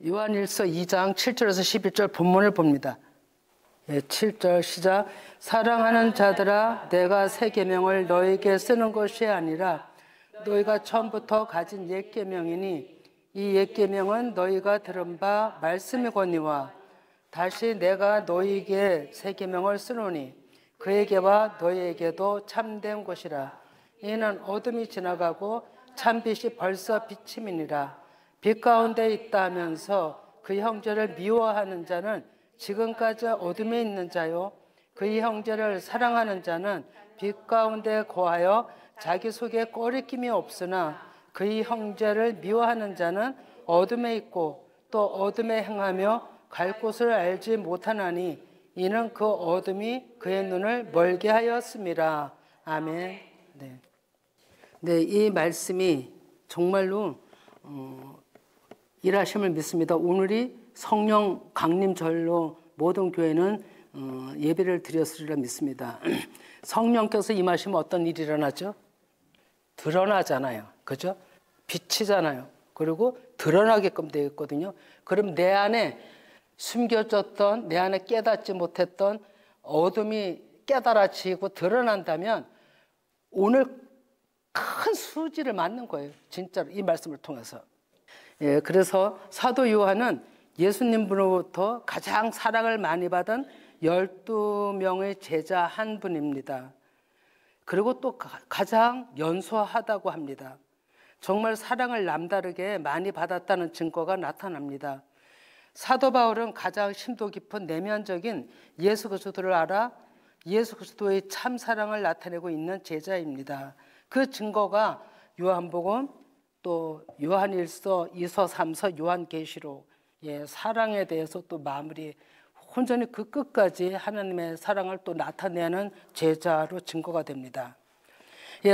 요한일서 2장 7절에서 11절 본문을 봅니다. 7절 시작. 사랑하는 자들아, 내가 새 계명을 너에게 쓰는 것이 아니라 너희가 처음부터 가진 옛 계명이니 이 옛 계명은 너희가 들은 바 말씀이거니와 다시 내가 너희에게 새 계명을 쓰노니 그에게와 너희에게도 참된 것이라. 이는 어둠이 지나가고 참빛이 벌써 비침이니라. 빛 가운데 있다 하면서 그 형제를 미워하는 자는 지금까지 어둠에 있는 자요, 그 형제를 사랑하는 자는 빛 가운데 거하여 자기 속에 꺼리낌이 없으나 그 형제를 미워하는 자는 어둠에 있고 또 어둠에 행하며 갈 곳을 알지 못하나니 이는 그 어둠이 그의 눈을 멀게 하였음이라. 아멘. 네, 이 말씀이 정말로 일하심을 믿습니다. 오늘이 성령 강림절로 모든 교회는 예배를 드렸으리라 믿습니다. 성령께서 임하시면 어떤 일이 일어나죠? 드러나잖아요. 그죠? 빛이잖아요. 그리고 드러나게끔 되어 있거든요. 그럼 내 안에 숨겨졌던, 내 안에 깨닫지 못했던 어둠이 깨달아지고 드러난다면 오늘 큰 수지를 맞는 거예요. 진짜로 이 말씀을 통해서. 예, 그래서 사도 요한은 예수님으로부터 가장 사랑을 많이 받은 12명의 제자 한 분입니다. 그리고 또 가장 연소하다고 합니다. 정말 사랑을 남다르게 많이 받았다는 증거가 나타납니다. 사도 바울은 가장 심도 깊은 내면적인 예수 그리스도를 알아 예수 그리스도의 참 사랑을 나타내고 있는 제자입니다. 그 증거가 요한복음, 또 요한일서, 2서, 3서, 요한계시록, 사랑에 대해서 또 마무리 온전히 그 끝까지 하나님의 사랑을 또 나타내는 제자로 증거가 됩니다.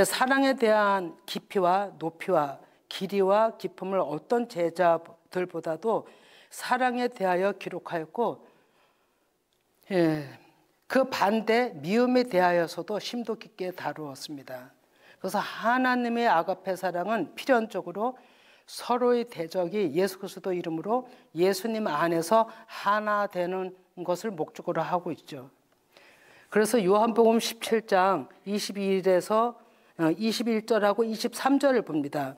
사랑에 대한 깊이와 높이와 길이와 깊음을 어떤 제자들보다도 사랑에 대하여 기록하였고, 그 반대 미움에 대하여서도 심도 깊게 다루었습니다. 그래서 하나님의 아가페 사랑은 필연적으로 서로의 대적이 예수 그리스도 이름으로 예수님 안에서 하나 되는 것을 목적으로 하고 있죠. 그래서 요한복음 17장 22절에서 21절하고 23절을 봅니다.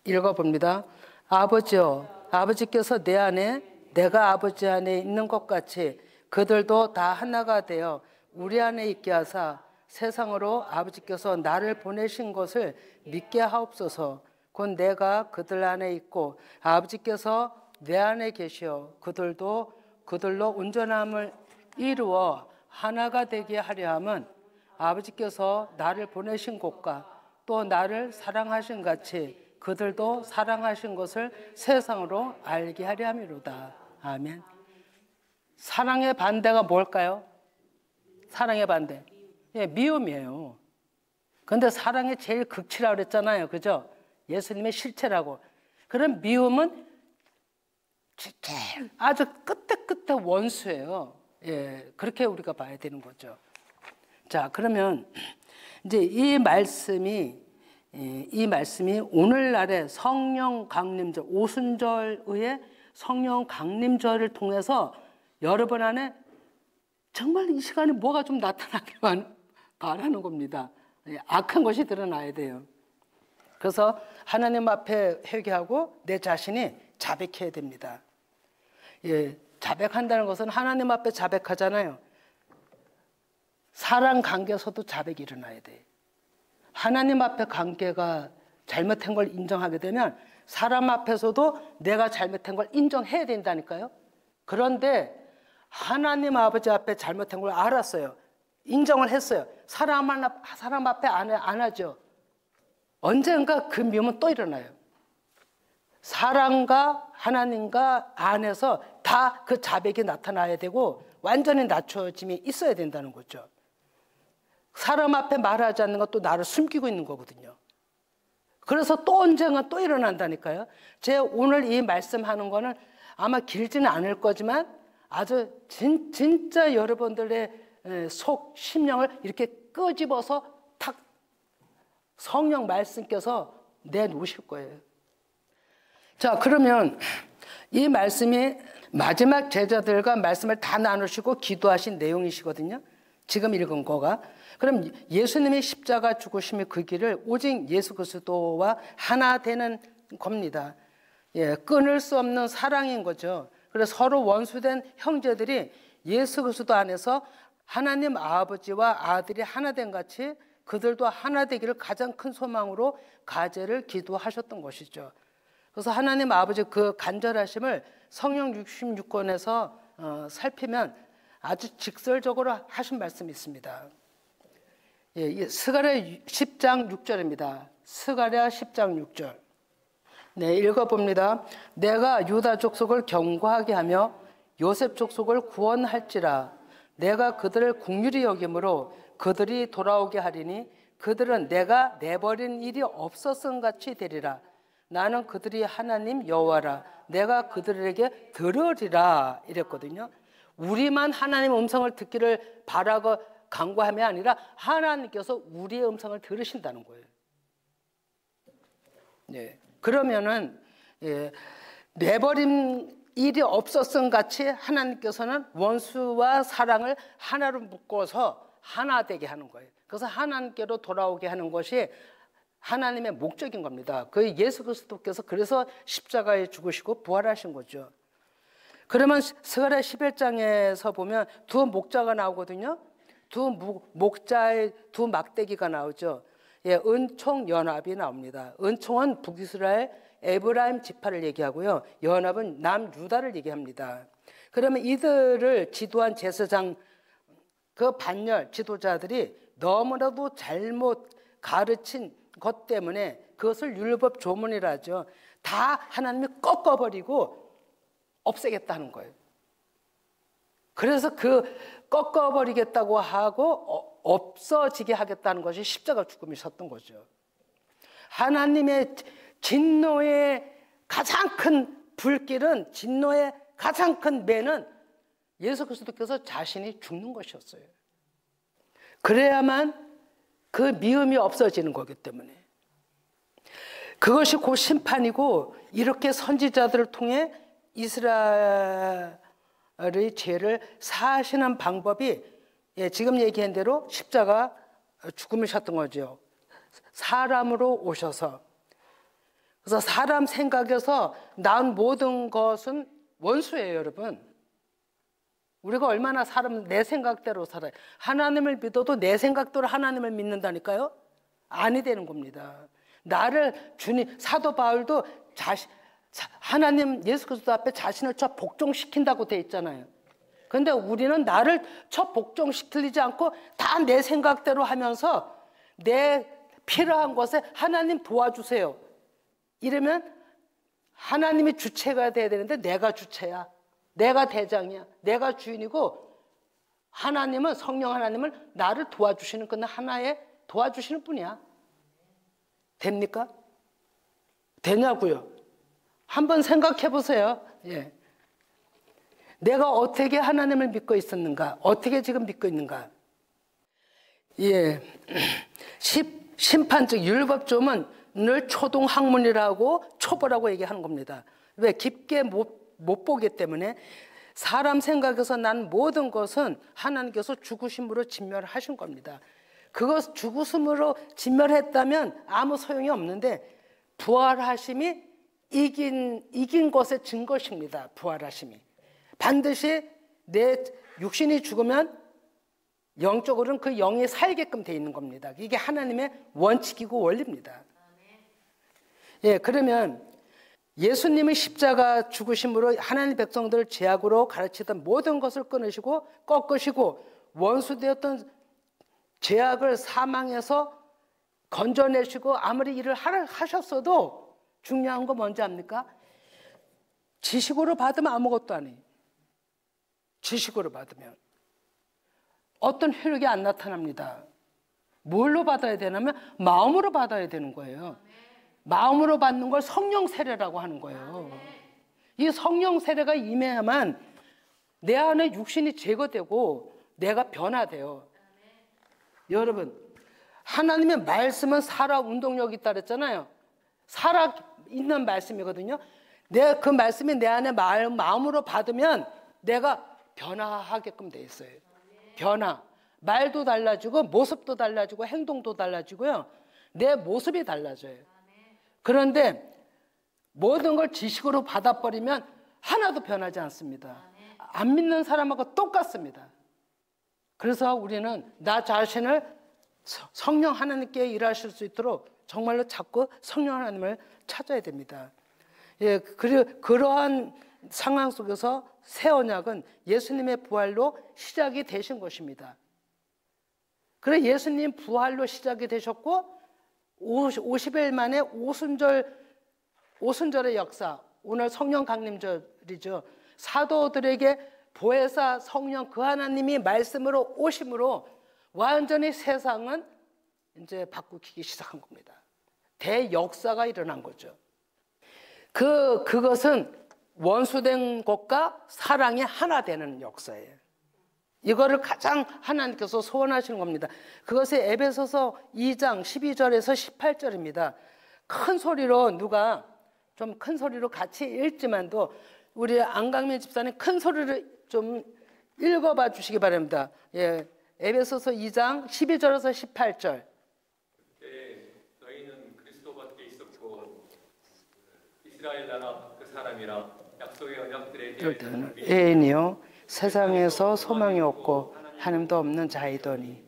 읽어봅니다. 아버지여, 아버지께서 내 안에 내가 아버지 안에 있는 것 같이 그들도 다 하나가 되어 우리 안에 있게 하사 세상으로 아버지께서 나를 보내신 것을 믿게 하옵소서. 곧 내가 그들 안에 있고 아버지께서 내 안에 계시어 그들도 그들로 온전함을 이루어 하나가 되게 하려 함은 아버지께서 나를 보내신 곳과 또 나를 사랑하신 같이 그들도 사랑하신 것을 세상으로 알게 하려 함이로다. 아멘. 사랑의 반대가 뭘까요? 사랑의 반대. 미움이에요. 그런데 사랑의 제일 극치라고 그랬잖아요. 그죠? 예수님의 실체라고. 그런 미움은 제일 아주 끝에 원수예요. 그렇게 우리가 봐야 되는 거죠. 자, 그러면 이제 이 말씀이 오늘날의 성령 강림절, 오순절의 성령 강림절을 통해서 여러분 안에 정말 이 시간에 뭐가 좀 나타나기만 바라는 겁니다. 악한 것이 드러나야 돼요. 그래서 하나님 앞에 회개하고 내 자신이 자백해야 됩니다. 자백한다는 것은 하나님 앞에 자백하잖아요. 사람 관계에서도 자백이 일어나야 돼. 하나님 앞에 관계가 잘못한 걸 인정하게 되면 사람 앞에서도 내가 잘못한 걸 인정해야 된다니까요. 그런데 하나님 아버지 앞에 잘못한 걸 알았어요. 인정을 했어요. 사람 앞에 안 하죠. 언젠가 그 미움은 또 일어나요. 사랑과 하나님과 안에서 다 그 자백이 나타나야 되고 완전히 낮춰짐이 있어야 된다는 거죠. 사람 앞에 말하지 않는 것도 나를 숨기고 있는 거거든요. 그래서 또 언젠가 또 일어난다니까요. 제가 오늘 이 말씀하는 거는 아마 길지는 않을 거지만 아주 진짜 여러분들의 속 심령을 이렇게 끄집어서 탁 성령 말씀께서 내놓으실 거예요. 자, 그러면 이 말씀이 마지막 제자들과 말씀을 다 나누시고 기도하신 내용이시거든요. 지금 읽은 거가. 그럼 예수님의 십자가 죽으심의 그 길을 오직 예수 그리스도와 하나 되는 겁니다. 예, 끊을 수 없는 사랑인 거죠. 그래서 서로 원수된 형제들이 예수 그리스도 안에서 하나님 아버지와 아들이 하나 된 같이 그들도 하나 되기를 가장 큰 소망으로 가제를 기도하셨던 것이죠. 그래서 하나님 아버지 그 간절하심을 성령 66권에서 살피면 아주 직설적으로 하신 말씀이 있습니다. 예, 스가랴 10장 6절입니다. 스가랴 10장 6절. 네, 읽어봅니다. 내가 유다 족속을 견고하게 하며 요셉 족속을 구원할지라. 내가 그들을 긍휼히 여김으로 그들이 돌아오게 하리니 그들은 내가 내버린 일이 없었음 같이 되리라. 나는 그들이 하나님 여호와라. 내가 그들에게 들으리라 이랬거든요. 우리만 하나님 음성을 듣기를 바라고 간구함이 아니라 하나님께서 우리의 음성을 들으신다는 거예요. 네. 그러면은 내버린 일이 없었음 같이 하나님께서는 원수와 사랑을 하나로 묶어서 하나 되게 하는 거예요. 그래서 하나님께로 돌아오게 하는 것이 하나님의 목적인 겁니다. 그 예수 그리스도께서 그래서 십자가에 죽으시고 부활하신 거죠. 그러면 스가랴 11장에서 보면 두 목자가 나오거든요. 두 목자의 두 막대기가 나오죠. 예, 은총 연합이 나옵니다. 은총은 북이스라엘 에브라임 지파를 얘기하고요. 연합은 남유다를 얘기합니다. 그러면 이들을 지도한 제사장 그 반열 지도자들이 너무나도 잘못 가르친 것 때문에 그것을 율법 조문이라 하죠. 다 하나님이 꺾어버리고 없애겠다는 거예요. 그래서 그 꺾어버리겠다고 하고 없어지게 하겠다는 것이 십자가 죽음이셨던 거죠. 하나님의 진노의 가장 큰 불길은, 진노의 가장 큰 매는 예수 그리스도께서 자신이 죽는 것이었어요. 그래야만 그 미움이 없어지는 거기 때문에. 그것이 곧 심판이고, 이렇게 선지자들을 통해 이스라엘의 죄를 사하시는 방법이 지금 얘기한 대로 십자가 죽음이셨던 거죠. 사람으로 오셔서. 그래서 사람 생각에서 난 모든 것은 원수예요, 여러분. 우리가 얼마나 내 생각대로 살아요. 하나님을 믿어도 내 생각대로 하나님을 믿는다니까요? 아니 되는 겁니다. 나를 주님, 사도 바울도 하나님 예수 그리스도 앞에 자신을 쳐 복종시킨다고 돼 있잖아요. 그런데 우리는 나를 쳐 복종시키지 않고 다 내 생각대로 하면서 내 필요한 것에 하나님 도와주세요. 이러면 하나님이 주체가 돼야 되는데 내가 주체야. 내가 대장이야. 내가 주인이고 하나님은, 성령 하나님은 나를 도와주시는 그는 하나의 도와주시는 분이야. 됩니까? 되냐고요? 한번 생각해 보세요. 예. 내가 어떻게 하나님을 믿고 있었는가? 어떻게 지금 믿고 있는가? 예. 심판적 율법조문은 늘 초동학문이라고 초보라고 얘기하는 겁니다. 왜? 깊게 못 보기 때문에. 사람 생각에서 난 모든 것은 하나님께서 죽으심으로 진멸하신 겁니다. 그것 죽으심으로 진멸했다면 아무 소용이 없는데 부활하심이 이긴 것의 증거십니다. 부활하심이. 반드시 내 육신이 죽으면 영적으로는 그 영이 살게끔 돼 있는 겁니다. 이게 하나님의 원칙이고 원리입니다. 예, 그러면 예수님의 십자가 죽으심으로 하나님 백성들을 죄악으로 가르치던 모든 것을 끊으시고 꺾으시고 원수되었던 죄악을 사망에서 건져내시고 아무리 일을 하셨어도 중요한 거 뭔지 압니까? 지식으로 받으면 아무것도 아니에요. 지식으로 받으면 어떤 효력이 안 나타납니다. 뭘로 받아야 되냐면 마음으로 받아야 되는 거예요. 마음으로 받는 걸 성령 세례라고 하는 거예요. 이 성령 세례가 임해야만 내 안에 육신이 제거되고 내가 변화돼요. 여러분, 하나님의 말씀은 살아 운동력이 있다 그랬잖아요. 살아 있는 말씀이거든요. 내 그 말씀이 내 안에 마음으로 받으면 내가 변화하게끔 돼 있어요. 변화. 말도 달라지고 모습도 달라지고 행동도 달라지고요. 내 모습이 달라져요. 그런데 모든 걸 지식으로 받아버리면 하나도 변하지 않습니다. 안 믿는 사람하고 똑같습니다. 그래서 우리는 나 자신을 성령 하나님께 일하실 수 있도록 정말로 자꾸 성령 하나님을 찾아야 됩니다. 예, 그리고 그러한 상황 속에서 새 언약은 예수님의 부활로 시작이 되신 것입니다. 그래 예수님 부활로 시작이 되셨고 50일 만에 오순절의 역사, 오늘 성령 강림절이죠. 사도들에게 보혜사 성령 그 하나님이 말씀으로 오심으로 완전히 세상은 이제 바꾸기 시작한 겁니다. 대역사가 일어난 거죠. 그것은 원수된 것과 사랑이 하나 되는 역사예요. 이거를 가장 하나님께서 소원하시는 겁니다. 그것이 에베소서 2장 12절에서 18절입니다. 큰 소리로 누가 좀 큰 소리로 같이 읽지만도 우리 안강민 집사님 큰 소리를 좀 읽어봐 주시기 바랍니다. 예, 에베소서 2장 12절에서 18절. 그때 너희는 그리스도 밖에 있었고 이스라엘 나라 그 사람이라 약속의 언약들에 대하여 애인이요 세상에서 소망이 없고 하나님도 없는 자이더니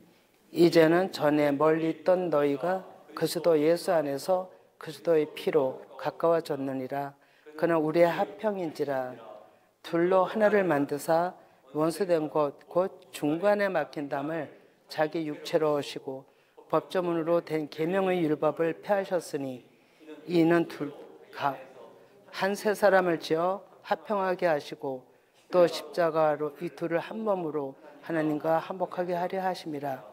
이제는 전에 멀리 있던 너희가 그리스도 예수 안에서 그리스도의 피로 가까워졌느니라. 그는 우리의 합평인지라. 둘로 하나를 만드사 원수된 곳 곧 중간에 막힌 담을 자기 육체로 오시고 법조문으로 된 계명의 율법을 폐하셨으니 이는 한 세 사람을 지어 합평하게 하시고 또 십자가로 이 둘을 한 몸으로 하나님과 화목하게 하려 하심이라.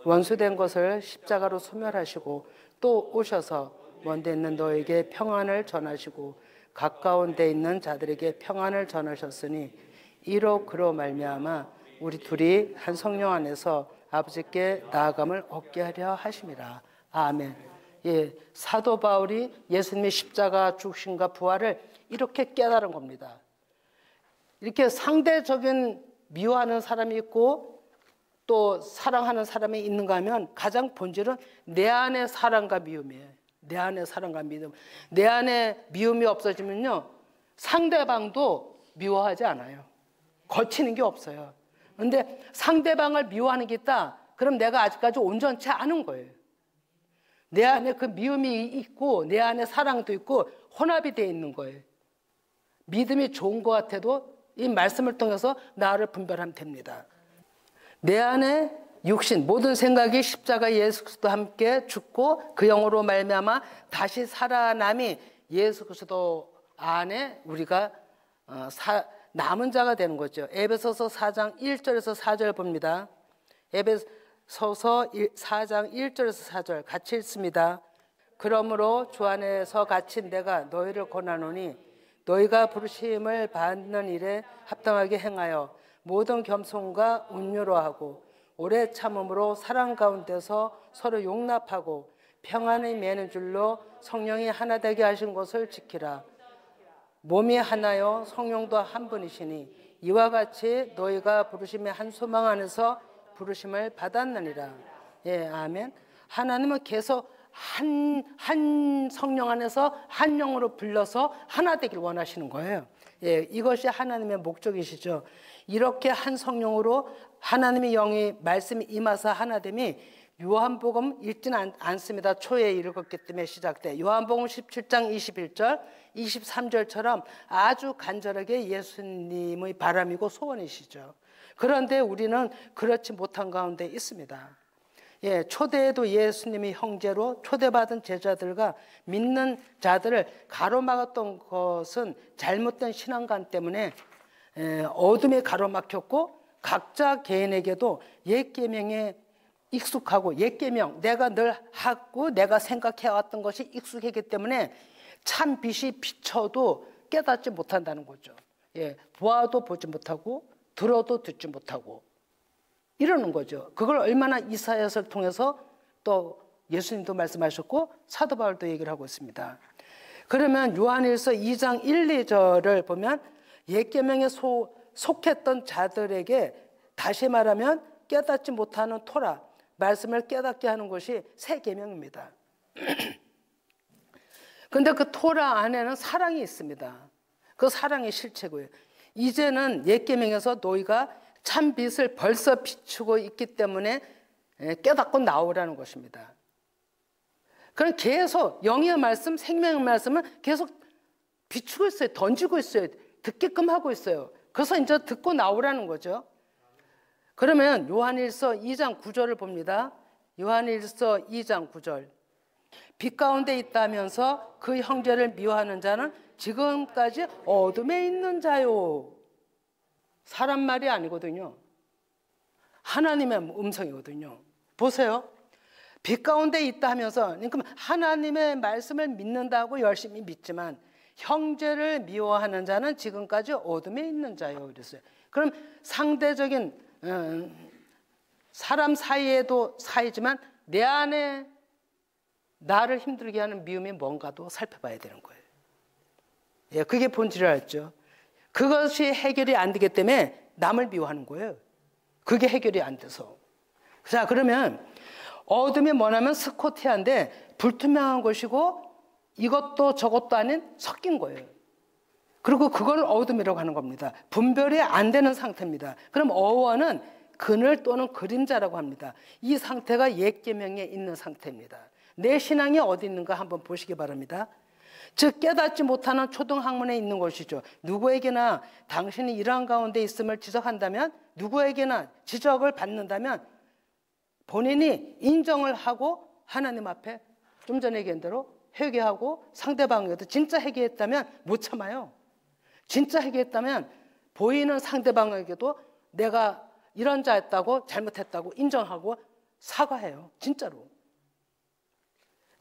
원수된 것을 십자가로 소멸하시고 또 오셔서 먼데 있는 너에게 평안을 전하시고 가까운 데 있는 자들에게 평안을 전하셨으니 이로 그로 말미암아 우리 둘이 한 성령 안에서 아버지께 나아감을 얻게 하려 하심이라. 아멘. 예, 사도 바울이 예수님의 십자가 죽으심과 부활을 이렇게 깨달은 겁니다. 이렇게 상대적인 미워하는 사람이 있고 또 사랑하는 사람이 있는가 하면 가장 본질은 내 안에 사랑과 미움이에요. 내 안에 사랑과 미움. 내 안에 미움이 없어지면요 상대방도 미워하지 않아요. 거치는 게 없어요. 그런데 상대방을 미워하는 게 있다. 그럼 내가 아직까지 온전치 않은 거예요. 내 안에 그 미움이 있고 내 안에 사랑도 있고 혼합이 되어 있는 거예요. 믿음이 좋은 것 같아도 이 말씀을 통해서 나를 분별하면 됩니다. 내 안에 육신 모든 생각이 십자가 예수 그리스도 함께 죽고 그 영으로 말미암아 다시 살아남이 예수 그리스도 안에 우리가 남은 자가 되는 거죠. 에베소서 4장 1절에서 4절 봅니다. 에베소서 4장 1절에서 4절 같이 읽습니다. 그러므로 주 안에서 갇힌 내가 너희를 권하노니 너희가 부르심을 받는 일에 합당하게 행하여 모든 겸손과 온유로 하고 오래 참음으로 사랑 가운데서 서로 용납하고 평안을 매는 줄로 성령이 하나 되게 하신 것을 지키라. 몸이 하나요 성령도 한 분이시니 이와 같이 너희가 부르심의 한 소망 안에서 부르심을 받았느니라. 예, 아멘. 하나님은 계속 한 성령 안에서 한 영으로 불러서 하나 되길 원하시는 거예요. 예, 이것이 하나님의 목적이시죠. 이렇게 한 성령으로 하나님의 영이 말씀이 임하사 하나됨이 요한복음 읽지는 않습니다. 초에 읽었기 때문에 시작돼. 요한복음 17장 21절, 23절처럼 아주 간절하게 예수님의 바람이고 소원이시죠. 그런데 우리는 그렇지 못한 가운데 있습니다. 예, 초대에도 예수님이 형제로 초대받은 제자들과 믿는 자들을 가로막았던 것은 잘못된 신앙관 때문에 어둠에 가로막혔고 각자 개인에게도 옛 계명에 익숙하고 옛 계명 내가 늘 하고 내가 생각해왔던 것이 익숙했기 때문에 참 빛이 비춰도 깨닫지 못한다는 거죠. 예, 보아도 보지 못하고 들어도 듣지 못하고 이러는 거죠. 그걸 얼마나 이사야서를 통해서 또 예수님도 말씀하셨고 사도 바울도 얘기를 하고 있습니다. 그러면 요한일서 2장 1, 2절을 보면 옛 계명에 속했던 자들에게 다시 말하면 깨닫지 못하는 토라, 말씀을 깨닫게 하는 것이 새 계명입니다. 그런데 그 토라 안에는 사랑이 있습니다. 그 사랑의 실체고요. 이제는 옛 계명에서 너희가 참 빛을 벌써 비추고 있기 때문에 깨닫고 나오라는 것입니다. 그럼 계속 영의 말씀, 생명의 말씀은 계속 비추고 있어요. 던지고 있어요. 듣게끔 하고 있어요. 그래서 이제 듣고 나오라는 거죠. 그러면 요한일서 2장 9절을 봅니다. 요한일서 2장 9절. 빛 가운데 있다면서 그 형제를 미워하는 자는 지금까지 어둠에 있는 자요. 사람 말이 아니거든요. 하나님의 음성이거든요. 보세요. 빛 가운데 있다 하면서, 그러니까 하나님의 말씀을 믿는다고 열심히 믿지만 형제를 미워하는 자는 지금까지 어둠에 있는 자요. 그랬어요. 그럼 상대적인 사람 사이에도 사이지만 내 안에 나를 힘들게 하는 미움이 뭔가도 살펴봐야 되는 거예요. 예, 그게 본질이랄죠. 그것이 해결이 안 되기 때문에 남을 미워하는 거예요. 그게 해결이 안 돼서. 자, 그러면 어둠이 뭐냐면 스코티아인데 불투명한 것이고 이것도 저것도 아닌 섞인 거예요. 그리고 그걸 어둠이라고 하는 겁니다. 분별이 안 되는 상태입니다. 그럼 어원은 그늘 또는 그림자라고 합니다. 이 상태가 옛 계명에 있는 상태입니다. 내 신앙이 어디 있는가 한번 보시기 바랍니다. 즉 깨닫지 못하는 초등학문에 있는 것이죠. 누구에게나 당신이 이러한 가운데 있음을 지적한다면, 누구에게나 지적을 받는다면 본인이 인정을 하고 하나님 앞에 좀 전에 얘기한 대로 회개하고 상대방에게도 진짜 회개했다면 못 참아요. 진짜 회개했다면 보이는 상대방에게도 내가 이런 자였다고 잘못했다고 인정하고 사과해요. 진짜로.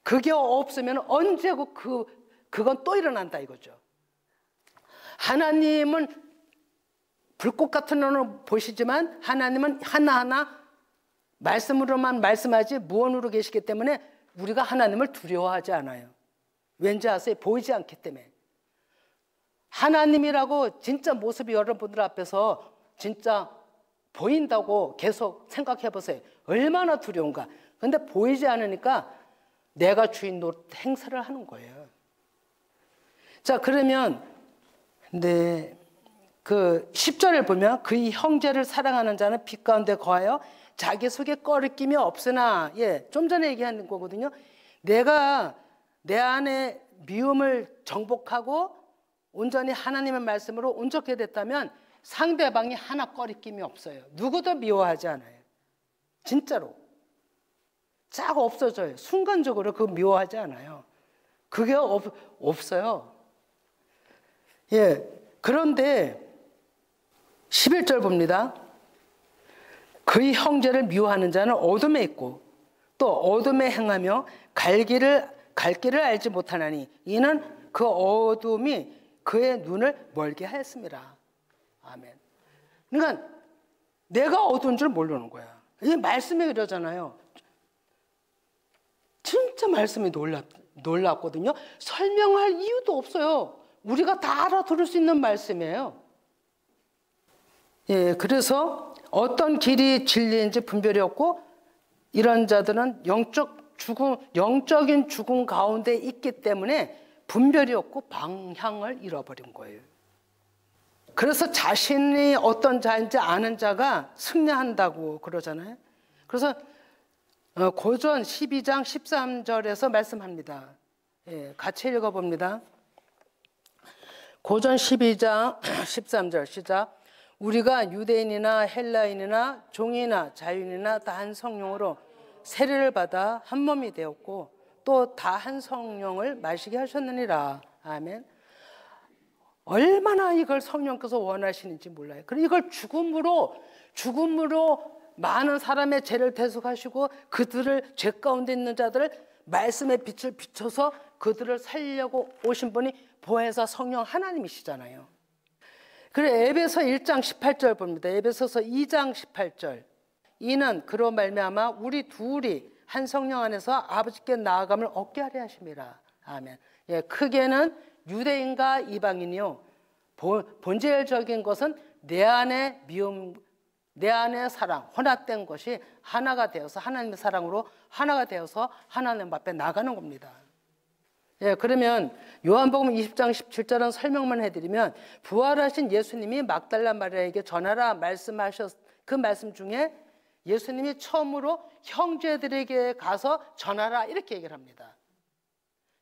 그게 없으면 언제고 그건 또 일어난다 이거죠. 하나님은 불꽃 같은 눈으로 보시지만 하나님은 하나하나 말씀으로만 말씀하지 무언으로 계시기 때문에 우리가 하나님을 두려워하지 않아요. 왠지 아세요? 보이지 않기 때문에. 하나님이라고 진짜 모습이 여러분들 앞에서 진짜 보인다고 계속 생각해 보세요. 얼마나 두려운가. 근데 보이지 않으니까 내가 주인 노릇 행사를 하는 거예요. 자, 그러면 그 10절을 보면 그 형제를 사랑하는 자는 빛 가운데 거하여 자기 속에 꺼리낌이 없으나, 예, 좀 전에 얘기한 거거든요. 내가 내 안에 미움을 정복하고 온전히 하나님의 말씀으로 온전하게 됐다면 상대방이 하나 꺼리낌이 없어요. 누구도 미워하지 않아요. 진짜로. 쫙 없어져요. 순간적으로 그 미워하지 않아요. 그게 없어요. 예. 그런데 11절 봅니다. 그의 형제를 미워하는 자는 어둠에 있고 또 어둠에 행하며 갈 길을 알지 못하나니 이는 그 어둠이 그의 눈을 멀게 하였습니다. 아멘. 그러니까 내가 어두운 줄 모르는 거야. 이 말씀이 이러잖아요. 진짜 말씀이 놀랍거든요. 설명할 이유도 없어요. 우리가 다 알아들을 수 있는 말씀이에요. 예, 그래서 어떤 길이 진리인지 분별이 없고 이런 자들은 영적인 죽음 가운데 있기 때문에 분별이 없고 방향을 잃어버린 거예요. 그래서 자신이 어떤 자인지 아는 자가 승리한다고 그러잖아요. 그래서 고전 12장 13절에서 말씀합니다. 예, 같이 읽어봅니다. 고전 12장 13절 시작. 우리가 유대인이나 헬라인이나 종이나 자유인이나 다 한 성령으로 세례를 받아 한 몸이 되었고 또 다 한 성령을 마시게 하셨느니라. 아멘. 얼마나 이걸 성령께서 원하시는지 몰라요. 그리고 이걸 죽음으로 많은 사람의 죄를 대속하시고 그들을 죄 가운데 있는 자들을 말씀의 빛을 비춰서 그들을 살려고 오신 분이 보혜사 성령 하나님이시잖아요. 그리고 에베소 1장 18절 봅니다. 에베소서 2장 18절. 이는 그로 말미암아 우리 둘이 한 성령 안에서 아버지께 나아감을 얻게 하려 하심이라. 아멘. 예, 크게는 유대인과 이방인이요. 본질적인 것은 내 안의 미움, 내 안의 사랑, 혼합된 것이 하나가 되어서 하나님의 사랑으로 하나가 되어서 하나님 앞에 나가는 겁니다. 예, 그러면 요한복음 20장 17절은 설명만 해드리면 부활하신 예수님이 막달라 마리아에게 전하라 말씀하셨 그 말씀 중에 예수님이 처음으로 형제들에게 가서 전하라 이렇게 얘기를 합니다.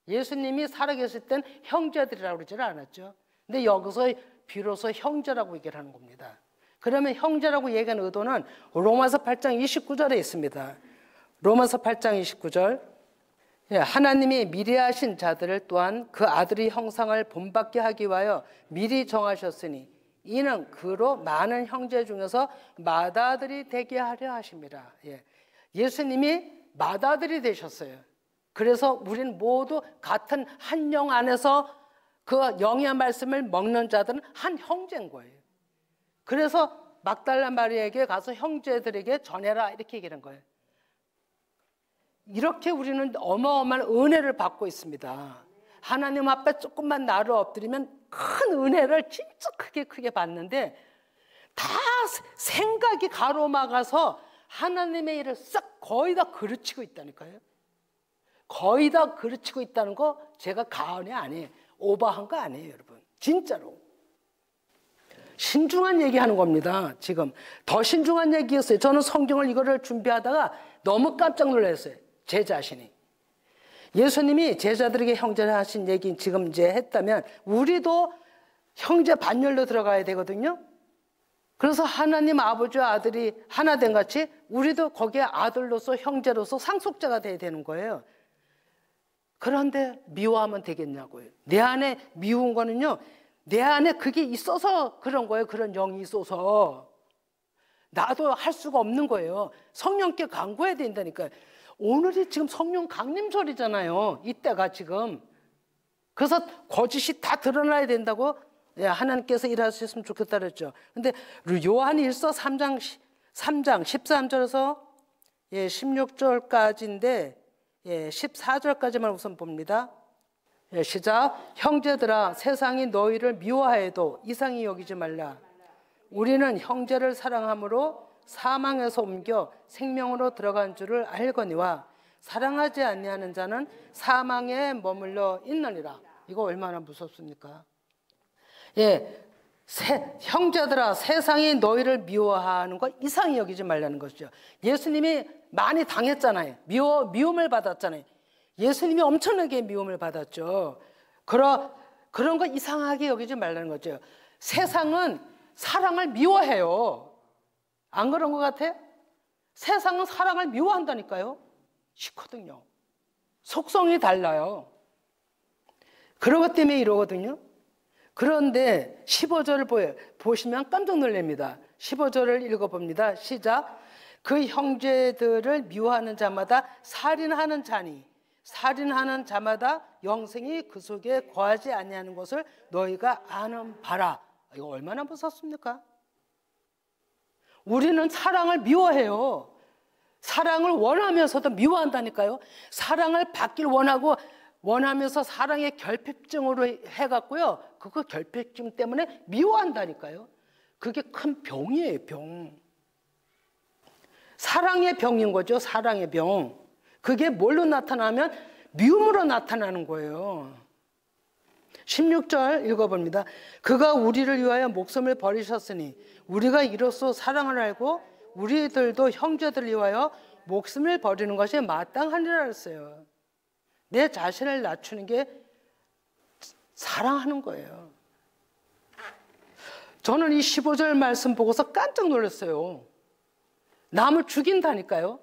예수님이 살아계실 땐 형제들이라고 그러지는 않았죠. 근데 여기서 비로소 형제라고 얘기를 하는 겁니다. 그러면 형제라고 얘기하는 의도는 로마서 8장 29절에 있습니다. 로마서 8장 29절 하나님이 미리 하신 자들을 또한 그 아들의 형상을 본받게 하기 위하여 미리 정하셨으니 이는 그로 많은 형제 중에서 맏아들이 되게 하려 하심이라. 예수님이 맏아들이 되셨어요. 그래서 우리는 모두 같은 한 영 안에서 그 영의 말씀을 먹는 자들은 한 형제인 거예요. 그래서 막달라 마리아에게 가서 형제들에게 전해라 이렇게 얘기하는 거예요. 이렇게 우리는 어마어마한 은혜를 받고 있습니다. 하나님 앞에 조금만 나를 엎드리면 큰 은혜를 진짜 크게 받는데 다 생각이 가로막아서 하나님의 일을 싹 거의 다 그르치고 있다니까요. 거의 다 그르치고 있다는 거 제가 가언이 아니에요. 오버한 거 아니에요, 여러분. 진짜로. 신중한 얘기하는 겁니다. 지금 더 신중한 얘기였어요. 저는 성경을 이거를 준비하다가 너무 깜짝 놀랐어요. 제 자신이. 예수님이 제자들에게 형제를 하신 얘기 지금 이제 했다면 우리도 형제 반열로 들어가야 되거든요. 그래서 하나님 아버지와 아들이 하나 된 같이 우리도 거기에 아들로서 형제로서 상속자가 돼야 되는 거예요. 그런데 미워하면 되겠냐고요. 내 안에 미운 거는요, 내 안에 그게 있어서 그런 거예요. 그런 영이 있어서. 나도 할 수가 없는 거예요. 성령께 간구해야 된다니까요. 오늘이 지금 성령 강림절이잖아요. 이때가 지금. 그래서 거짓이 다 드러나야 된다고 하나님께서 일하셨으면 좋겠다 그랬죠. 근데 요한일서 3장 13절에서 16절까지인데 14절까지만 우선 봅니다. 시작. 형제들아 세상이 너희를 미워하여도 이상히 여기지 말라. 우리는 형제를 사랑함으로 사망에서 옮겨 생명으로 들어간 줄을 알거니와 사랑하지 아니하는 자는 사망에 머물러 있느니라. 이거 얼마나 무섭습니까? 형제들아 세상이 너희를 미워하는 거 이상히 여기지 말라는 것이죠. 예수님이 많이 당했잖아요. 미움을 받았잖아요. 예수님이 엄청나게 미움을 받았죠. 그런 거 이상하게 여기지 말라는 거죠. 세상은 사랑을 미워해요. 안 그런 것 같아요? 세상은 사랑을 미워한다니까요. 싫거든요. 속성이 달라요. 그러기 때문에 이러거든요. 그런데 15절을 보시면 깜짝 놀랍니다. 15절을 읽어봅니다. 시작. 그 형제들을 미워하는 자마다 살인하는 자니 살인하는 자마다 영생이 그 속에 거하지 아니하는 것을 너희가 아는 바라. 이거 얼마나 무섭습니까? 우리는 사랑을 미워해요. 사랑을 원하면서도 미워한다니까요. 사랑을 받길 원하면서 사랑의 결핍증으로 해갖고요. 그거 결핍증 때문에 미워한다니까요. 그게 큰 병이에요, 병. 사랑의 병인 거죠, 사랑의 병. 그게 뭘로 나타나면 미움으로 나타나는 거예요. 16절 읽어봅니다. 그가 우리를 위하여 목숨을 버리셨으니 우리가 이로써 사랑을 알고 우리들도 형제들을 위하여 목숨을 버리는 것이 마땅하니라 했어요. 내 자신을 낮추는 게 사랑하는 거예요. 저는 이 15절 말씀 보고서 깜짝 놀랐어요. 남을 죽인다니까요.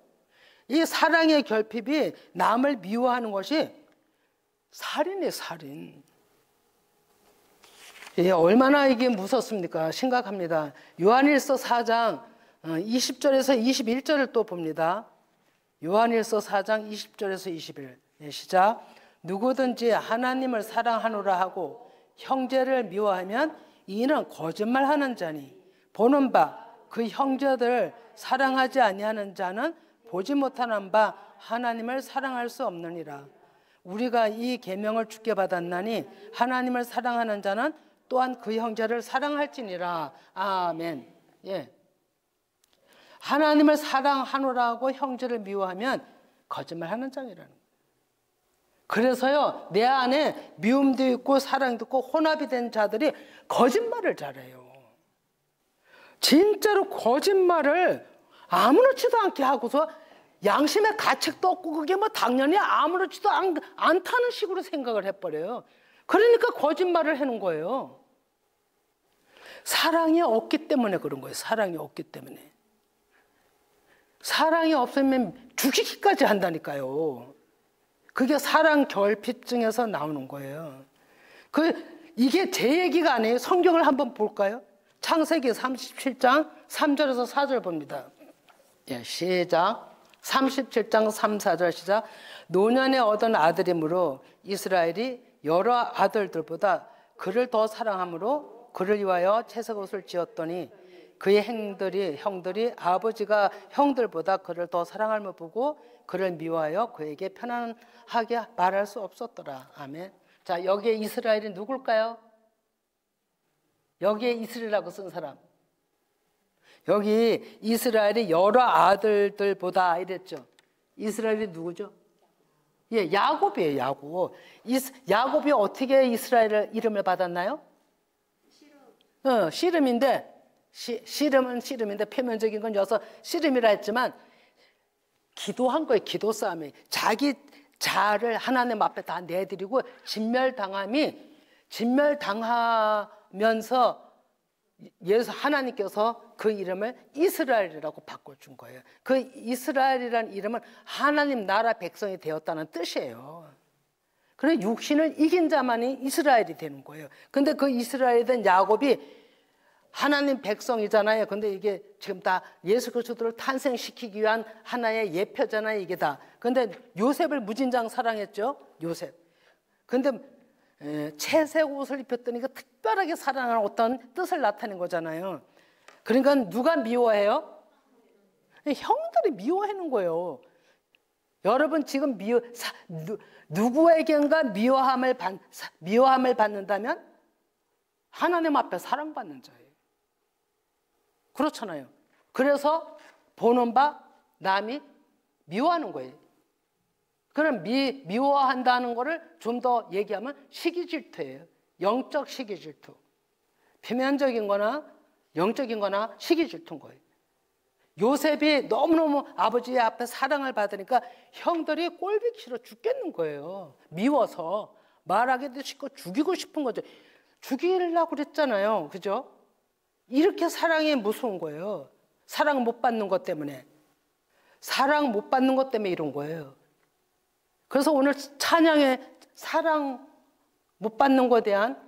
이 사랑의 결핍이 남을 미워하는 것이 살인이에요, 살인. 얼마나 이게 무섭습니까? 심각합니다. 요한일서 4장 20절에서 21절을 또 봅니다. 요한일서 4장 20절에서 21절. 시작. 누구든지 하나님을 사랑하노라 하고 형제를 미워하면 이는 거짓말하는 자니 보는 바 그 형제들을 사랑하지 아니하는 자는 보지 못하는 바 하나님을 사랑할 수 없느니라. 우리가 이 계명을 주께 받았나니 하나님을 사랑하는 자는 또한 그 형제를 사랑할지니라. 아멘. 예. 하나님을 사랑하노라고 형제를 미워하면 거짓말하는 자이라는 거예요. 그래서요, 내 안에 미움도 있고 사랑도 있고 혼합이 된 자들이 거짓말을 잘해요. 진짜로 거짓말을 아무렇지도 않게 하고서 양심의 가책도 없고 그게 뭐 당연히 아무렇지도 않다는 식으로 생각을 해버려요. 그러니까 거짓말을 하는 거예요. 사랑이 없기 때문에 그런 거예요. 사랑이 없기 때문에. 사랑이 없으면 죽이기까지 한다니까요. 그게 사랑 결핍증에서 나오는 거예요. 이게 제 얘기가 아니에요. 성경을 한번 볼까요? 창세기 37장 3절에서 4절 봅니다. 예, 시작. 37장 3, 4절 시작. 노년에 얻은 아들이므로 이스라엘이 여러 아들들보다 그를 더 사랑함으로 그를 위하여 채색옷을 지었더니 그의 형들이 아버지가 형들보다 그를 더 사랑함을 보고 그를 미워하여 그에게 편안하게 말할 수 없었더라. 아멘. 자, 여기에 이스라엘이 누굴까요? 여기에 이스라엘이라고 쓴 사람. 여기 이스라엘이 여러 아들들보다 이랬죠. 이스라엘이 누구죠? 예, 야곱이에요. 야곱. 야곱이 어떻게 이스라엘 이름을 받았나요? 씨름인데 씨름인데 표면적인 건 여기서 씨름이라 했지만 기도한 거예요. 기도 싸움이. 자기 자를 하나님 앞에 다 내드리고 진멸당하면서 하나님께서 그 이름을 이스라엘이라고 바꿔준 거예요. 그 이스라엘이라는 이름은 하나님 나라 백성이 되었다는 뜻이에요. 그래서 육신을 이긴 자만이 이스라엘이 되는 거예요. 근데 그 이스라엘이 된 야곱이 하나님 백성이잖아요. 근데 이게 지금 다 예수 그리스도를 탄생시키기 위한 하나의 예표잖아요. 이게 다. 근데 요셉을 무진장 사랑했죠. 요셉. 근데 채색 옷을 입혔더니 특별하게 사랑하는 어떤 뜻을 나타낸 거잖아요. 그러니까 누가 미워해요? 형들이 미워하는 거예요. 여러분 지금 누구에겐가 미워함을 받는다면 하나님 앞에 사랑받는 자예요. 그렇잖아요. 그래서 보는 바 남이 미워하는 거예요. 그럼 미워한다는 거를 좀 더 얘기하면 시기질투예요. 영적 시기질투. 표면적인 거나 영적인 거나 시기질투인 거예요. 요셉이 너무너무 아버지 앞에 사랑을 받으니까 형들이 꼴보기 싫어 죽겠는 거예요. 미워서 말하기도 싫고 죽이고 싶은 거죠. 죽이려고 그랬잖아요. 그죠? 이렇게 사랑이 무서운 거예요. 사랑 못 받는 것 때문에. 사랑 못 받는 것 때문에 이런 거예요. 그래서 오늘 찬양에 사랑 못 받는 것에 대한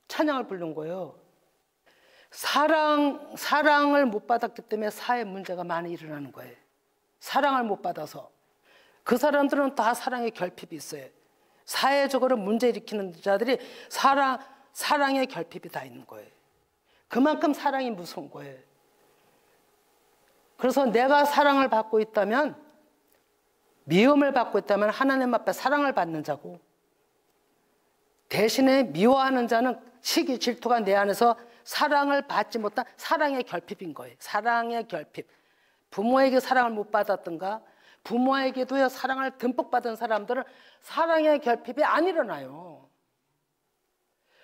찬양을 부른 거예요. 사랑을 못 받았기 때문에 사회 문제가 많이 일어나는 거예요. 사랑을 못 받아서. 그 사람들은 다 사랑의 결핍이 있어요. 사회적으로 문제 일으키는 자들이 사랑의 결핍이 다 있는 거예요. 그만큼 사랑이 무서운 거예요. 그래서 내가 사랑을 받고 있다면, 미움을 받고 있다면 하나님 앞에 사랑을 받는 자고, 대신에 미워하는 자는 시기 질투가 내 안에서 사랑을 받지 못한 사랑의 결핍인 거예요. 사랑의 결핍. 부모에게 사랑을 못 받았던가, 부모에게도 사랑을 듬뿍 받은 사람들은 사랑의 결핍이 안 일어나요.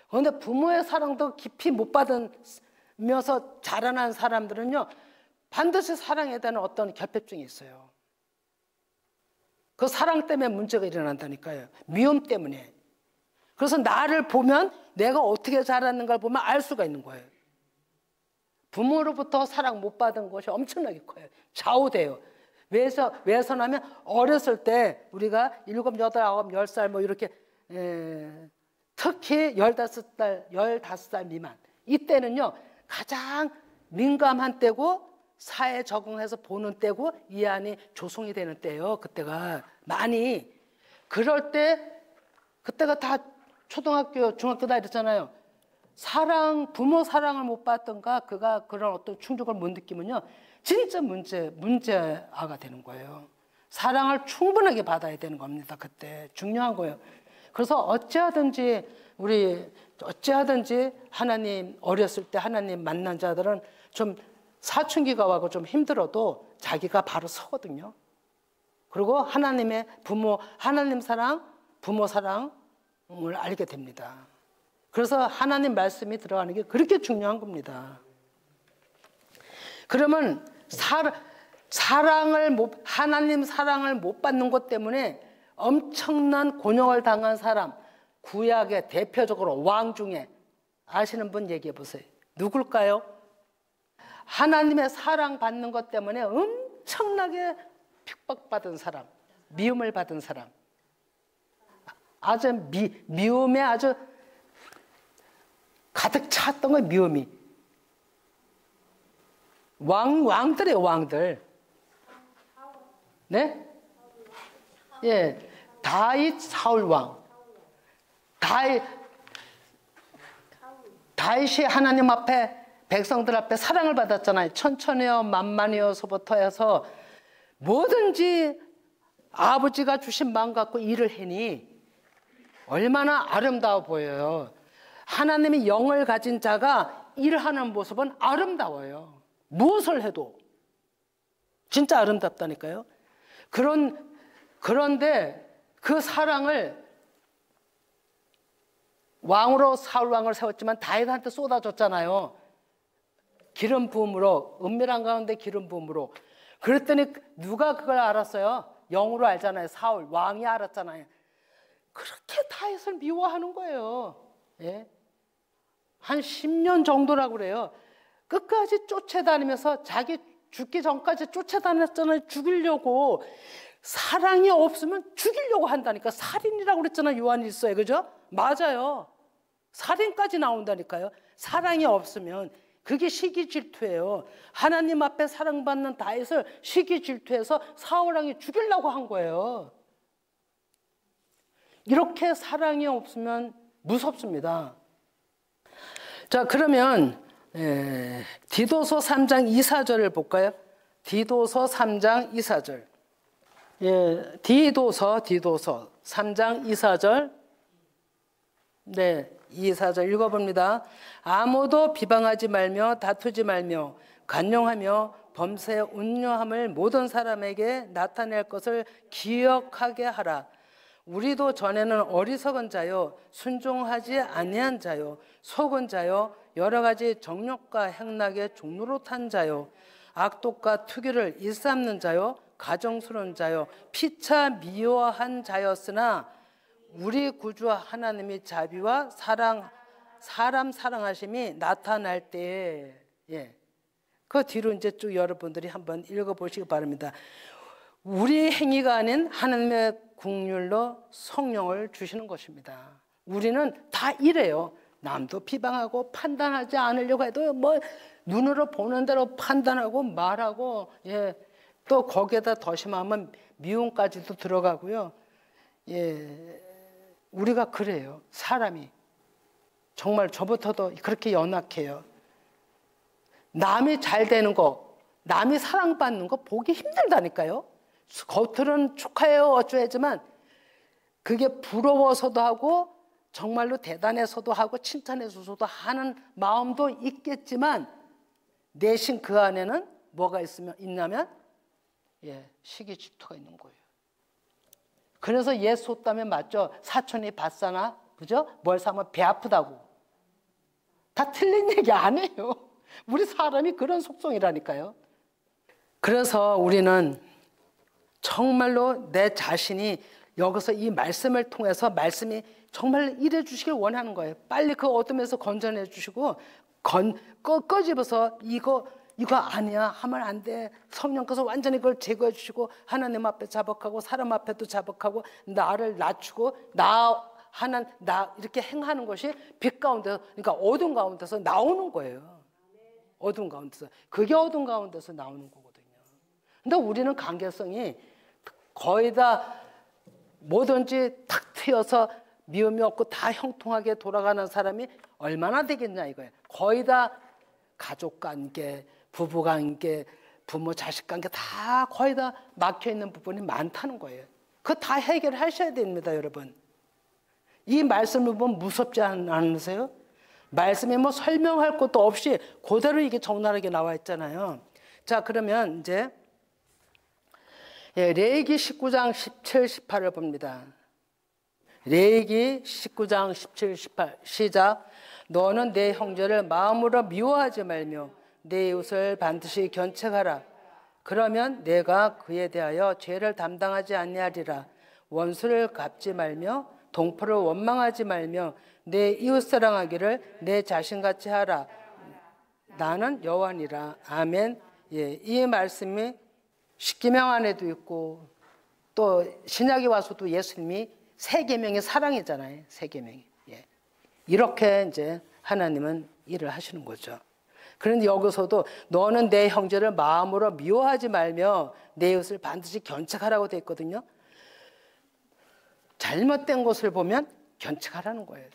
그런데 부모의 사랑도 깊이 못 받으면서 자라난 사람들은요, 반드시 사랑에 대한 어떤 결핍증이 있어요. 그 사랑 때문에 문제가 일어난다니까요. 미움 때문에. 그래서 나를 보면 내가 어떻게 자랐는가를 보면 알 수가 있는 거예요. 부모로부터 사랑 못 받은 것이 엄청나게 커요. 좌우돼요. 왜서냐면 어렸을 때 우리가 7, 8, 9, 10살 뭐 이렇게 특히 15살 미만 이때는요 가장 민감한 때고 사회에 적응해서 보는 때고 이 안이 조성이 되는 때예요. 그때가 많이. 그럴 때 그때가 다 초등학교, 중학교 다 이랬잖아요. 부모 사랑을 못 받던가 그가 그런 어떤 충족을 못 느끼면요 진짜 문제아가 되는 거예요. 사랑을 충분하게 받아야 되는 겁니다. 그때 중요한 거예요. 그래서 어찌하든지 하나님 어렸을 때 하나님 만난 자들은 좀 사춘기가 와고 좀 힘들어도 자기가 바로 서거든요. 그리고 하나님의 하나님 사랑, 부모 사랑을 알게 됩니다. 그래서 하나님 말씀이 들어가는 게 그렇게 중요한 겁니다. 그러면 하나님 사랑을 못 받는 것 때문에 엄청난 곤욕을 당한 사람, 구약의 대표적으로 왕 중에 아시는 분 얘기해 보세요. 누굴까요? 하나님의 사랑 받는 것 때문에 엄청나게 핍박받은 사람, 미움을 받은 사람, 아주 미움에 아주 가득 찼던 거예요. 미움이. 왕들이에요. 왕들. 네? 예, 다윗 사울 왕. 다윗이 하나님 앞에 백성들 앞에 사랑을 받았잖아요. 천천히요 만만히요서부터 해서 뭐든지 아버지가 주신 마음 갖고 일을 하니 얼마나 아름다워 보여요. 하나님이 영을 가진 자가 일하는 모습은 아름다워요. 무엇을 해도 진짜 아름답다니까요. 그런데 그 사랑을 왕으로 사울 왕을 세웠지만 다윗한테 쏟아줬잖아요. 기름 부음으로, 은밀한 가운데 기름 부음으로. 그랬더니 누가 그걸 알았어요? 영으로 알잖아요. 사울 왕이 알았잖아요. 그렇게 다윗을 미워하는 거예요. 예? 한 10년 정도라고 그래요. 끝까지 쫓아다니면서 자기 죽기 전까지 쫓아다녔잖아요. 죽이려고. 사랑이 없으면 죽이려고 한다니까. 살인이라고 그랬잖아요. 요한일서에. 그죠? 맞아요. 살인까지 나온다니까요. 사랑이 없으면. 그게 시기 질투예요. 하나님 앞에 사랑받는 다윗을 시기 질투해서 사울 왕이 죽이려고 한 거예요. 이렇게 사랑이 없으면 무섭습니다. 자, 그러면 디도서 3장 2,4절을 볼까요? 디도서 3장 2,4절. 디도서 3장 2,4절. 네, 2,4절 읽어봅니다. 아무도 비방하지 말며 다투지 말며 간용하며 범사에 온유함을 모든 사람에게 나타낼 것을 기억하게 하라. 우리도 전에는 어리석은 자요, 순종하지 아니한 자요, 속은 자요, 여러 가지 정욕과 행락의 종로로 탄 자요, 악독과 투기를 일삼는 자요, 가정스러운 자요, 피차 미워한 자였으나 우리 구주 하나님의 자비와 사람 사랑하심이 나타날 때에, 그 뒤로 이제 쭉 여러분들이 한번 읽어보시기 바랍니다. 우리 행위가 아닌 하나님의 긍휼로 성령을 주시는 것입니다. 우리는 다 이래요. 남도 비방하고 판단하지 않으려고 해도 뭐 눈으로 보는 대로 판단하고 말하고, 또 거기에다 더 심하면 미움까지도 들어가고요. 우리가 그래요. 사람이 정말 저부터도 그렇게 연약해요. 남이 잘 되는 거, 남이 사랑받는 거 보기 힘들다니까요. 겉으로는 축하해요 어쩌지만 그게 부러워서도 하고 정말로 대단해서도 하고 칭찬해줘서도 하는 마음도 있겠지만 내심 그 안에는 뭐가 있냐면 시기 질투가 있는 거예요. 그래서 옛 속담에 맞죠? 사촌이 밭 사나, 그죠? 뭘 사면 배 아프다고. 다 틀린 얘기 아니에요. 우리 사람이 그런 속성이라니까요. 그래서 우리는 정말로 내 자신이 여기서 이 말씀을 통해서 말씀이 정말 이래 주시길 원하는 거예요. 빨리 그 어둠에서 건져내 주시고 꺼집어서 이거 아니야 하면 안 돼. 성령께서 완전히 그걸 제거해 주시고 하나님 앞에 자복하고 사람 앞에도 자복하고 나를 낮추고 나 이렇게 행하는 것이 빛 가운데서, 그러니까 어둠 가운데서 나오는 거예요. 어둠 가운데서. 그게 어둠 가운데서 나오는 거거든요. 근데 우리는 관계성이 거의 다 뭐든지 탁 트여서 미움이 없고 다 형통하게 돌아가는 사람이 얼마나 되겠냐 이거예요. 거의 다 가족관계, 부부관계, 부모 자식 관계 다 거의 다 막혀 있는 부분이 많다는 거예요. 그거 다 해결하셔야 됩니다, 여러분. 이 말씀을 보면 무섭지 않으세요? 말씀에 뭐 설명할 것도 없이 그대로 이게 적나라하게 나와 있잖아요. 자, 그러면 이제 레위기 19장 17, 18을 봅니다. 레위기 19장 17, 18 시작. 너는 내 형제를 마음으로 미워하지 말며 내 이웃을 반드시 견책하라. 그러면 내가 그에 대하여 죄를 담당하지 아니하리라. 원수를 갚지 말며 동포를 원망하지 말며 내 이웃 사랑하기를 내 자신같이 하라. 나는 여호와니라. 아멘. 예, 이 말씀이 십계명 안에도 있고 또 신약에 와서도 예수님이 세 계명의 사랑이잖아요. 세 계명이. 예. 이렇게 이제 하나님은 일을 하시는 거죠. 그런데 여기서도 너는 내 형제를 마음으로 미워하지 말며 내 이웃을 반드시 견책하라고 되어 있거든요. 잘못된 것을 보면 견책하라는 거예요.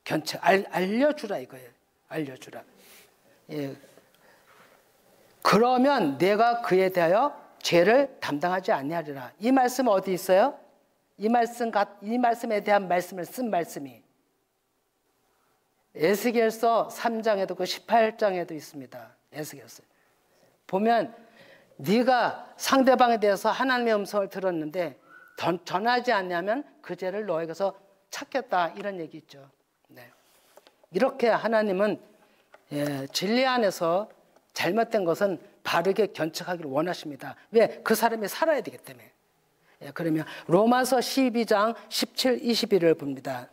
견책, 알려주라 이거예요. 알려주라. 예. 그러면 내가 그에 대하여 죄를 담당하지 아니하리라. 이 말씀 어디 있어요? 이 말씀에 대한 말씀을 쓴 말씀이 에스겔서 3장에도 그 18장에도 있습니다. 에스겔서. 보면 네가 상대방에 대해서 하나님의 음성을 들었는데 전하지 않냐면 그 죄를 너에게서 찾겠다 이런 얘기 있죠. 네. 이렇게 하나님은 진리 안에서 잘못된 것은 바르게 견책하기를 원하십니다. 왜? 그 사람이 살아야 되기 때문에. 그러면 로마서 12장 17, 21을 봅니다.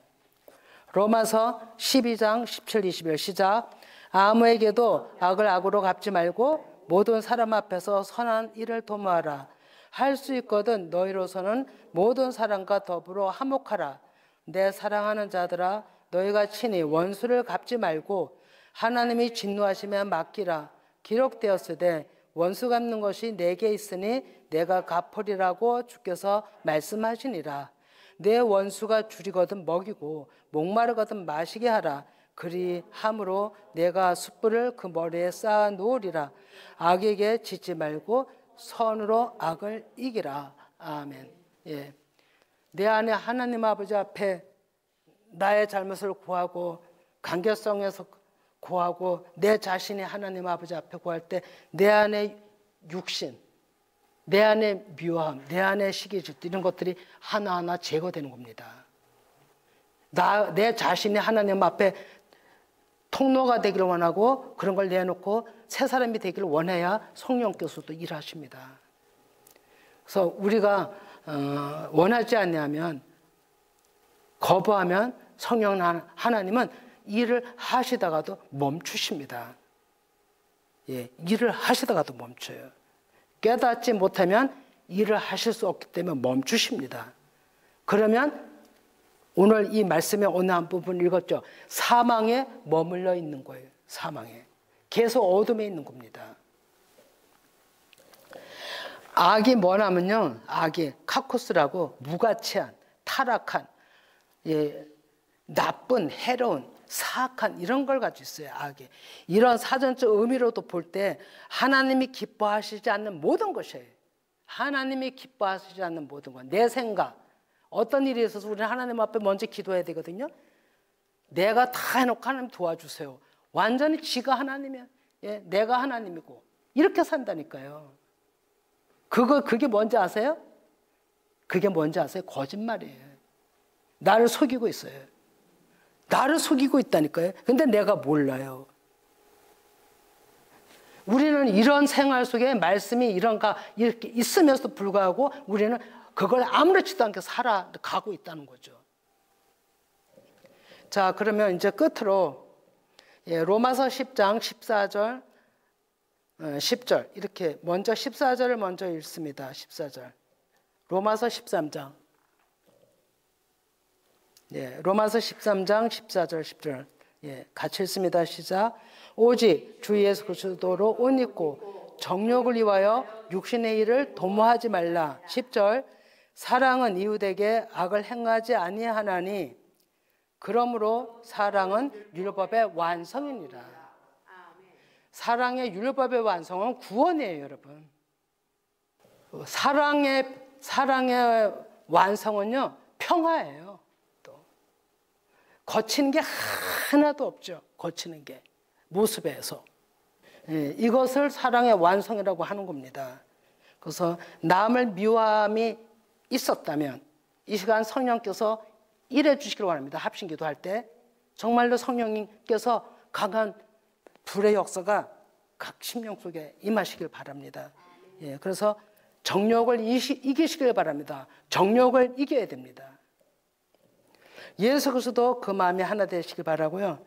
로마서 12장 17, 21 시작. 아무에게도 악을 악으로 갚지 말고 모든 사람 앞에서 선한 일을 도모하라. 할 수 있거든 너희로서는 모든 사람과 더불어 화목하라. 내 사랑하는 자들아 너희가 친히 원수를 갚지 말고 하나님이 진노하시면 맡기라. 기록되었으되 원수 갚는 것이 내게 있으니 내가 갚으리라고 주께서 말씀하시니라. 내 원수가 줄이거든 먹이고 목마르거든 마시게 하라. 그리함으로 내가 숯불을 그 머리에 쌓아 놓으리라. 악에게 짓지 말고 선으로 악을 이기라. 아멘. 예. 내 안에 하나님 아버지 앞에 나의 잘못을 구하고 관계성에서 구하고 내 자신이 하나님 아버지 앞에 구할 때 내 안에 육신, 내 안에 미워함, 내 안에 시기질투 이런 것들이 하나하나 제거되는 겁니다. 내 자신이 하나님 앞에 통로가 되기를 원하고 그런 걸 내놓고 새 사람이 되기를 원해야 성령께서도 일하십니다. 그래서 우리가 원하지 않냐면 거부하면 성령 하나님은 일을 하시다가도 멈추십니다. 예, 일을 하시다가도 멈춰요. 깨닫지 못하면 일을 하실 수 없기 때문에 멈추십니다. 그러면 오늘 이 말씀의 어느 한 부분 읽었죠. 사망에 머물러 있는 거예요. 사망에. 계속 어둠에 있는 겁니다. 악이 뭐냐면요. 악이 카코스라고 무가치한, 타락한, 나쁜, 해로운, 사악한 이런 걸 가지고 있어요. 악이. 이런 사전적 의미로도 볼 때 하나님이 기뻐하시지 않는 모든 것이에요. 하나님이 기뻐하시지 않는 모든 것. 내 생각. 어떤 일이 있어서 우리는 하나님 앞에 먼저 기도해야 되거든요. 내가 다 해놓고 하나님 도와주세요. 완전히 지가 하나님이야. 예, 내가 하나님이고. 이렇게 산다니까요. 그게 뭔지 아세요? 그게 뭔지 아세요? 거짓말이에요. 나를 속이고 있어요. 나를 속이고 있다니까요. 근데 내가 몰라요. 우리는 이런 생활 속에 말씀이 이렇게 있으면서도 불구하고 우리는 그걸 아무렇지도 않게 살아가고 있다는 거죠. 자, 그러면 이제 끝으로 로마서 10장 14절, 10절 이렇게 먼저 14절을 먼저 읽습니다. 14절. 로마서 13장. 로마서 13장 14절 10절. 같이 읽습니다. 시작. 오직 주 예수 그리스도로 옷 입고 정욕을 위하여 육신의 일을 도모하지 말라. 10절. 사랑은 이웃에게 악을 행하지 아니하나니 그러므로 사랑은 율법의 완성이니라. 사랑의 율법의 완성은 구원이에요, 여러분. 사랑의 완성은요, 평화예요. 또 거치는 게 하나도 없죠. 거치는 게 모습에서. 이것을 사랑의 완성이라고 하는 겁니다. 그래서 남을 미워함이 있었다면 이 시간 성령께서 일해 주시기를 원합니다. 합심기도 할 때 정말로 성령님께서 강한 불의 역사가 각 심령 속에 임하시길 바랍니다. 그래서 정욕을 이기시길 바랍니다. 정욕을 이겨야 됩니다. 예수 그리스도 그 마음이 하나 되시길 바라고요.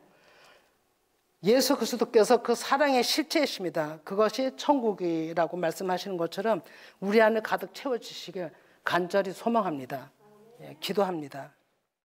예수 그리스도께서 그 사랑의 실체이십니다. 그것이 천국이라고 말씀하시는 것처럼 우리 안을 가득 채워주시길 간절히 소망합니다. 기도합니다.